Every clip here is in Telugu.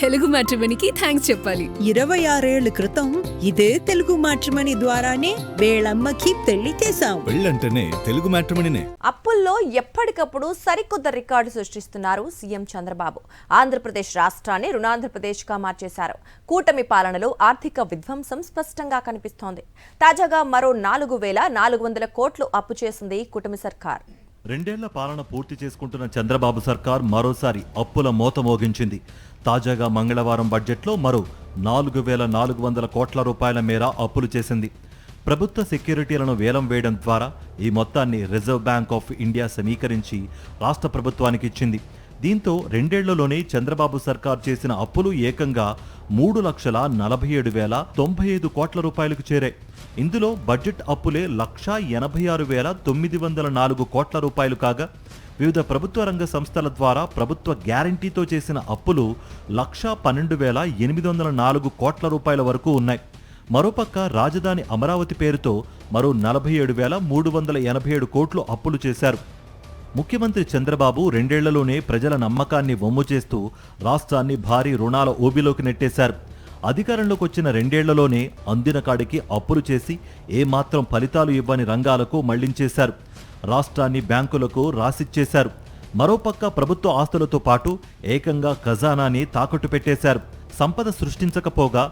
తెలుగు మ్యాట్రిమోనీకి థ్యాంక్స్ చెప్పాలి. 26 ఏళ్ల క్రితం ఇదే తెలుగు మ్యాట్రిమోనీ ద్వారానే వేళమ్మకి పెళ్లి చేశాం. పెళ్ళంటేనే తెలుగు మ్యాట్రిమోనీనే. అప్పుల్లో ఎప్పటికప్పుడు సరికొత్త రికార్డు సృష్టిస్తున్నారు సీఎం చంద్రబాబు. ఆంధ్రప్రదేశ్ రాష్ట్రాన్ని రుణాంధ్రప్రదేశ్ గా మార్చేశారు. కూటమి పాలనలో ఆర్థిక విధ్వంసం స్పష్టంగా కనిపిస్తోంది. తాజాగా మరో 4,400 కోట్లు అప్పు చేసింది కూటమి సర్కార్. 2 ఏళ్ల పాలన పూర్తి చేసుకుంటున్న చంద్రబాబు సర్కార్ మరోసారి అప్పుల మోత మోగించింది. తాజాగా మంగళవారం బడ్జెట్లో మరో 4,400 కోట్ల రూపాయల మేర అప్పులు చేసింది. ప్రభుత్వ సెక్యూరిటీలను వేలం వేయడం ద్వారా ఈ మొత్తాన్ని రిజర్వ్ బ్యాంక్ ఆఫ్ ఇండియా సమీకరించి రాష్ట్ర ప్రభుత్వానికి ఇచ్చింది. దీంతో 2 ఏళ్లలోనే చంద్రబాబు సర్కార్ చేసిన అప్పులు ఏకంగా 3,47,095 కోట్ల రూపాయలకు చేరాయి. ఇందులో బడ్జెట్ అప్పులే 1,86,904 కోట్ల రూపాయలు కాగా, వివిధ ప్రభుత్వ రంగ సంస్థల ద్వారా ప్రభుత్వ గ్యారంటీతో చేసిన అప్పులు 1,12,804 కోట్ల రూపాయల వరకు ఉన్నాయి. మరోపక్క రాజధాని అమరావతి పేరుతో మరో 47,387 కోట్లు అప్పులు చేశారు. ముఖ్యమంత్రి చంద్రబాబు 2 ఏళ్లలోనే ప్రజల నమ్మకాన్ని వమ్ము చేస్తూ రాష్ట్రాన్ని భారీ రుణాల ఊబిలోకి నెట్టేశారు. అధికారంలోకి వచ్చిన 2 ఏళ్లలోనే అందిన కాడికి అప్పులు చేసి ఏమాత్రం ఫలితాలు ఇవ్వని రంగాలకు మళ్లించేశారు. రాష్ట్రాన్ని బ్యాంకులకు రాసిచ్చేశారు. మరోపక్క ప్రభుత్వ ఆస్తులతో పాటు ఏకంగా ఖజానాని తాకట్టు పెట్టేశారు. సంపద సృష్టించకపోగా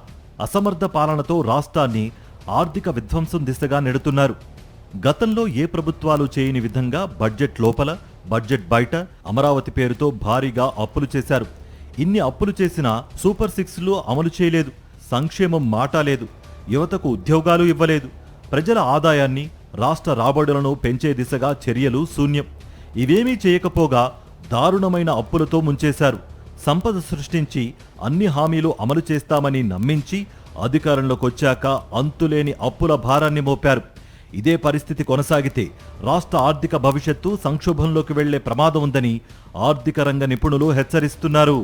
అసమర్థ పాలనతో రాష్ట్రాన్ని ఆర్థిక విధ్వంసం దిశగా నెడుతున్నారు. గతంలో ఏ ప్రభుత్వాలు చేయని విధంగా బడ్జెట్ లోపల, బడ్జెట్ బయట అమరావతి పేరుతో భారీగా అప్పులు చేశారు. ఇన్ని అప్పులు చేసినా సూపర్ 6లు అమలు చేయలేదు. సంక్షేమం మాట లేదు. యువతకు ఉద్యోగాలు ఇవ్వలేదు. ప్రజల ఆదాయాన్ని, రాష్ట్ర రాబడులను పెంచే దిశగా చర్యలు శూన్యం. ఇవేమీ చేయకపోగా దారుణమైన అప్పులతో ముంచేశారు. సంపద సృష్టించి అన్ని హామీలు అమలు చేస్తామని నమ్మించి అధికారంలోకి వచ్చాక అంతులేని అప్పుల భారాన్ని మోపారు. ఇదే పరిస్థితి కొనసాగితే రాష్ట్ర ఆర్థిక భవిష్యత్తు సంక్షోభంలోకి వెళ్లే ప్రమాదం ఉందని ఆర్థిక రంగ నిపుణులు హెచ్చరిస్తున్నారు.